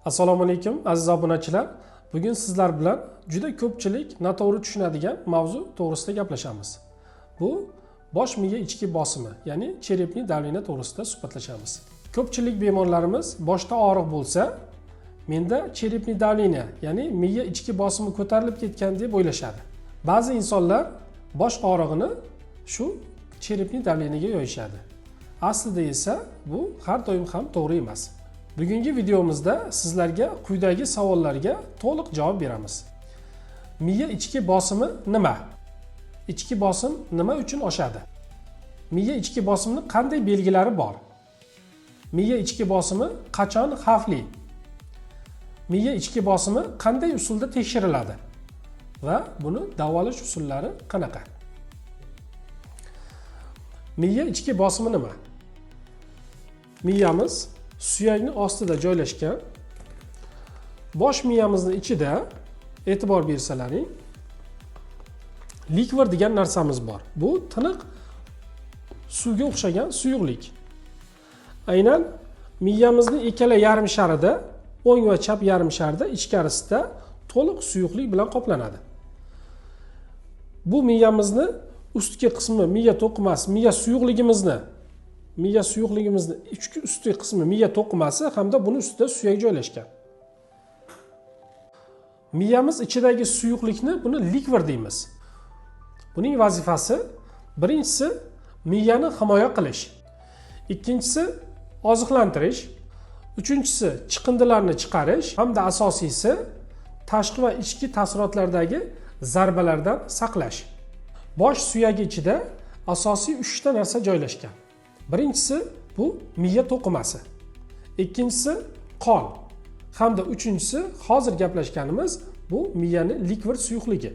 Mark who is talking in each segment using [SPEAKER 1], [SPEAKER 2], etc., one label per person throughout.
[SPEAKER 1] Assalomu alaykum aziz obunachilar. Bugun sizlar bilan juda ko'pchilik noto'g'ri tushunadigan mavzu to'g'risida gaplashamiz. Bu bosh miya ichki bosimi, ya'ni cherepniy davleniya to'g'risida suhbatlashamiz. Ko'pchilik bemorlarimiz boshda og'riq bo'lsa, menda cherepniy davleniya, ya'ni miya ichki bosimi ko'tarilib ketgan deb o'ylashadi. Ba'zi insonlar bosh og'rig'ini shu cherepniy davleniyaga yo'yishadi. Aslida esa bu har doim ham to'g'ri emas. Bugungi videomizda sizlarga quyidagi savollarga to'liq javob beramiz. Miya ichki bosimi nima? Ichki bosim nima uchun oshadi? Miya ichki bosimning qanday belgilari bor? Miya ichki bosimi qachon xavfli? Miya ichki bosimi qanday usulda tekshiriladi? Va buni davolash usullari qanaqa? Miya ichki bosimi nima? Miyamiz suyakning ostida joylashgan. Bosh miyamizning ichida e'tibor bersalaring, likvor degan narsamiz bor. Bu tiniq suvga o'xshagan suyuqlik. Aynan miyamizning ikkala yarim sharida, o'ng va chap yarim sharida ichkarisida to'liq suyuqlik bilan qoplanadi. Bu miyamizni ustki qismi, miya to'qimasi, miya suyuqligimizni ustki qismi miya to'qimasi hamda buni ustida suyak joylashgan. Miyamiz ichidagi suyuqlikni buni likvor deymiz. Buning vazifasi birinchisi miyani himoya qilish, ikkinchisi oziqlantirish, uchinchisi chiqindilarni chiqarish hamda asosiysi tashqi va ichki ta'sirotlardagi zarbalardan saqlash. Bosh suyagi ichida asosiy 3 ta narsa joylashgan. Birinchisi bu miya to'qimasi, ikkinchisi qon hamda uchinchisi hozir gaplashganimiz bu miyani likvor suyuqligi.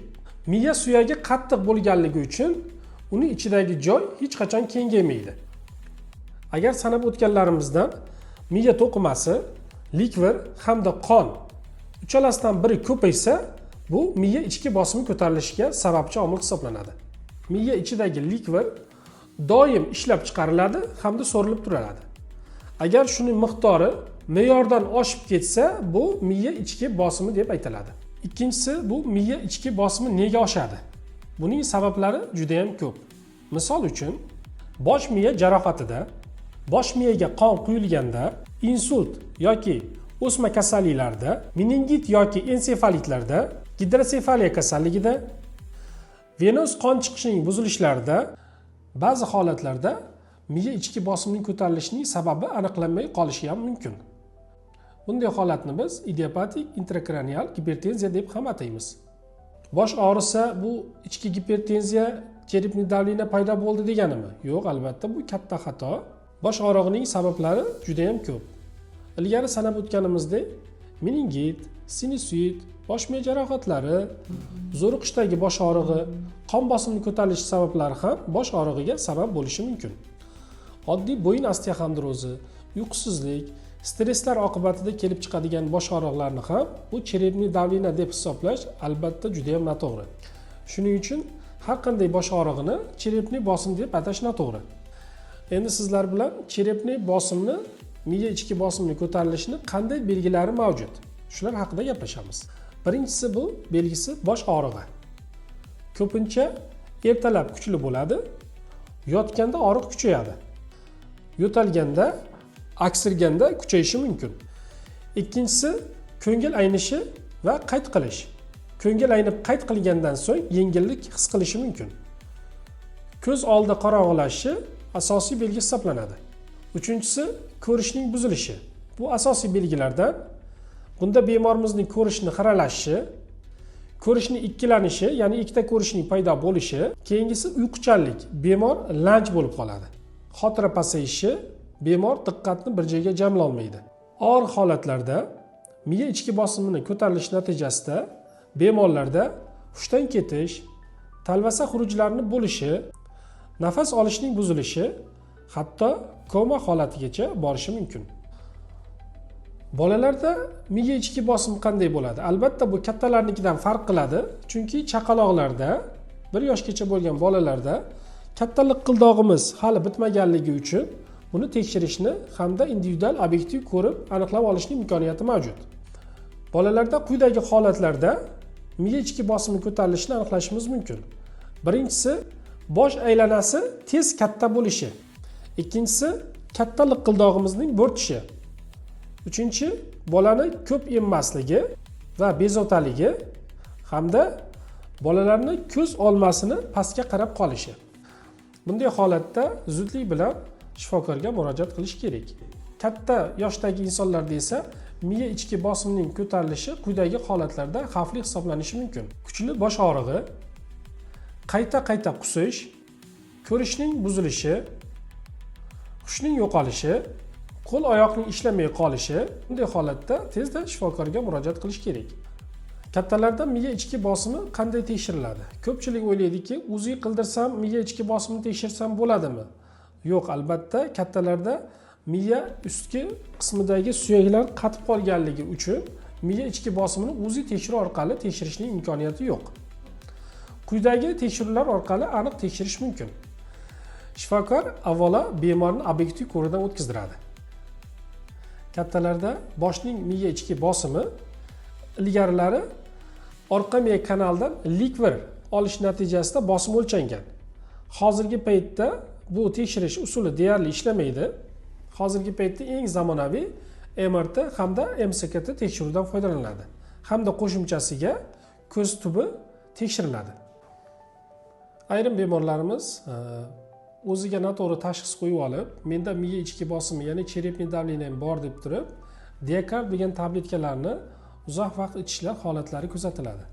[SPEAKER 1] Miya suyagi qattiq bo'lganligi uchun uning ichidagi joy hech qachon kengaymaydi. Agar sanab o'tganlarimizdan miya to'qimasi, likvor hamda qon uchalasidan biri ko'paysa, bu miya ichki bosimi ko'tarilishiga sababchi omil hisoblanadi. Miya ichidagi likvor doim ishlab chiqariladi hamda so'rilib turadi. Agar shuning miqdori me'yordan oshib ketsa, bu miya ichki bosimi deb aytiladi. Ikkinchisi, bu miya ichki bosimi nega oshadi? Buning sabablari juda ham ko'p. Misol uchun, bosh miya jarohatida, bosh miyaga qon quyilganda, insult yoki o'sma kasalliklarda, meningit yoki ensefalitlarda, gidrosefaliya kasalligida, venoz qon chiqishining buzilishlarida, ba'zi holatlarda miya ichki bosimining ko'tarilishining sababi aniqlanmay qolishi ham mumkin. Bunday holatni biz idiopatik intrakranial gipertenziya deb ham ataymiz. Bosh og'risa bu ichki gipertenziya, cherepniy davleniya paydo bo'ldi deganimi? Yo'q, albatta bu katta xato. Bosh og'rig'ining sabablari juda ham ko'p. Ilgari sanab o'tganimizdek, meningit, sinusit, bosh miya jarohatlari, zo'riqishdagi bosh og'rig'i, qon bosimini ko'tarilishi sabablari ham bosh og'rig'iga sabab bo'lishi mumkin. Oddiy bo'yin osteoxondrozi, uyqusizlik, stresslar oqibatida kelib chiqadigan bosh og'riqlarni ham bu cherepniy davleniya deb hisoblash albatta juda ham noto'g'ri. Shuning uchun har qanday bosh og'rig'ini cherepniy bosim deb atash noto'g'ri. Endi sizlar bilan cherepniy bosimni, miya ichki bosimini ko'tarilishini qanday belgilari mavjud? Shular haqida gaplashamiz. Birinchisi bu belgisi bosh og'rig'i. Ko'pincha ertalab kuchli bo'ladi, yotganda og'riq kuchayadi. Yo'talganda, aksirganda kuchayishi mumkin. Ikkinchisi ko'ngil aynishi va qayt qilish. Ko'ngil aynib qayt qilgandan so'ng yengillik his qilishi mumkin. Ko'z oldi qorong'ilashishi asosiy belgi hisoblanadi. Uchinchisi ko'rishning buzilishi. Bu asosiy belgilardan. Bunda bemorimizning ko'rishni xiralashishi, ko'rishning ikkilanishi, ya'ni ikkita ko'rishning paydo bo'lishi, keyingisi uyquchanlik, bemor lanj bo'lib qoladi. Xotira pasayishi, bemor diqqatni bir joyga jamla olmaydi. Og'ir holatlarda miya ichki bosimini ko'tarilishi natijasida bemorlarda hushdan ketish, talvasa xurujlarning bo'lishi, nafas olishning buzilishi, hatto koma holatigacha borishi mumkin. Bolalarda miya ichki bosim qanday bo'ladi? Albatta bu kattalarnikidan farq qiladi, chunki chaqaloqlarda, 1 yoshgacha bo'lgan bolalarda katta liqildog'imiz hali bitmaganligi uchun buni tekshirishni hamda individual obyektiv ko'rib aniqlab olishning imkoniyati mavjud. Bolalarda quyidagi holatlarda miya ichki bosimi ko'tarilishini aniqlashimiz mumkin. Birinchisi, bosh aylanasi tez katta bo'lishi. Ikkinchisi, katta liqildog'imizning bo'rtishi. Uchinchi, bolani ko'p emmasligi va bezovtaligi hamda bolalarning ko'z olmasini pastga qarab qolishi. Bunday holatda zudlik bilan shifokorga murojaat qilish kerak. Katta yoshdagi insonlarda esa miya ichki bosimining ko'tarilishi quyidagi holatlarda xavfli hisoblanishi mumkin. Kuchli bosh og'rig'i, qayta qusish, ko'rishning buzilishi, hushning yo'qolishi, qo'l oyoqning ishlamay qolishi. Bunday holatda tezda shifokorga murojaat qilish kerak. Kattalarda miya ichki bosimi qanday tekshiriladi? Ko'pchilik o'ylaydiki, o'zi qildirsam miya ichki bosimini tekshirsam bo'ladimi? Yo'q, albatta kattalarda miya ustki qismidagi suyaklar qatib qolganligi uchun miya ichki bosimini o'zi tekshiruv orqali tekshirishning imkoniyati yo'q. Quyidagi tekshiruvlar orqali aniq tekshirish mumkin. Shifokor avvalo bemorni obyektiv ko'rikdan o'tkazdiradi. Kattalarda boshning miya ichki bosimi ilgarilari orqa miya kanalidan likvor olish natijasida bosim o'lchangan. Hozirgi paytda bu tekshirish usuli deyarli ishlamaydi. Hozirgi paytda eng zamonaviy MRT hamda MSKT tekshiruvdan foydalaniladi. Hamda qo'shimchasiga ko'z tubi tekshiriladi. Ayrim bemorlarimiz o'ziga noto'g'ri tashxis qo'yib olib, menda miya ichki bosimi, ya'ni cherepniy давлением bor deb turib, Diakard degan tabletkalarni uzoq vaqt ichishlar holatlari kuzatiladi.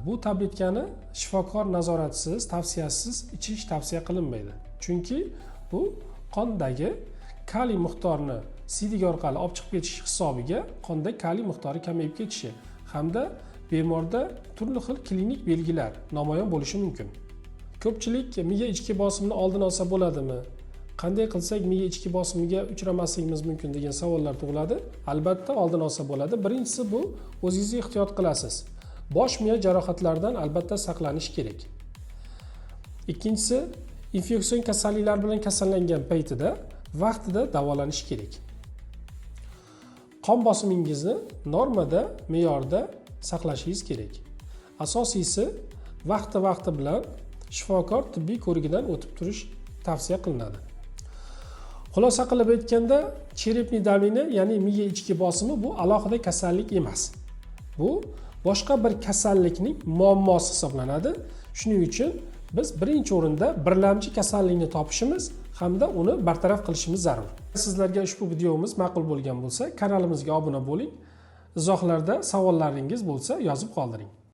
[SPEAKER 1] Bu tabletkani shifokor nazoratisiz, tavsiyasiz ichish tavsiya qilinmaydi. Chunki bu qondagi kaliy miqdorini siydik orqali olib chiqib ketish hisobiga qonda kaliy miqdori kamayib ketishi hamda bemorda turli xil klinik belgilar namoyon bo'lishi mumkin. Ko'pchilik miya ichki bosimini oldini olsa bo'ladimi? Qanday qilsak miya ichki bosimiga uchramasligimiz mumkin degan savollar tug'iladi. Albatta oldini olsa bo'ladi. Birinchisi bu o'zingiz ehtiyot qilasiz. Bosh miya jarohatlaridan albatta saqlanish kerak. Ikkinchisi, infeksion kasalliklar bilan kasallangan paytida vaqtida davolanish kerak. Qon bosimingizni normada, me'yorda saqlashingiz kerak. Asosiysi vaqti bilan shifokor tibbiy ko'rigidan o'tib turish tavsiya qilinadi. Xulosa qilib aytganda, cherepniy давление, ya'ni miya ichki bosimi bu alohida kasallik emas. Bu boshqa bir kasallikning muammosi hisoblanadi. Shuning uchun biz birinchi o'rinda birlamchi kasallikni topishimiz hamda uni bartaraf qilishimiz zarur. Sizlarga ushbu videomiz ma'qul bo'lgan bo'lsa, kanalimizga obuna bo'ling. Izohlarda savollaringiz bo'lsa, yozib qoldiring.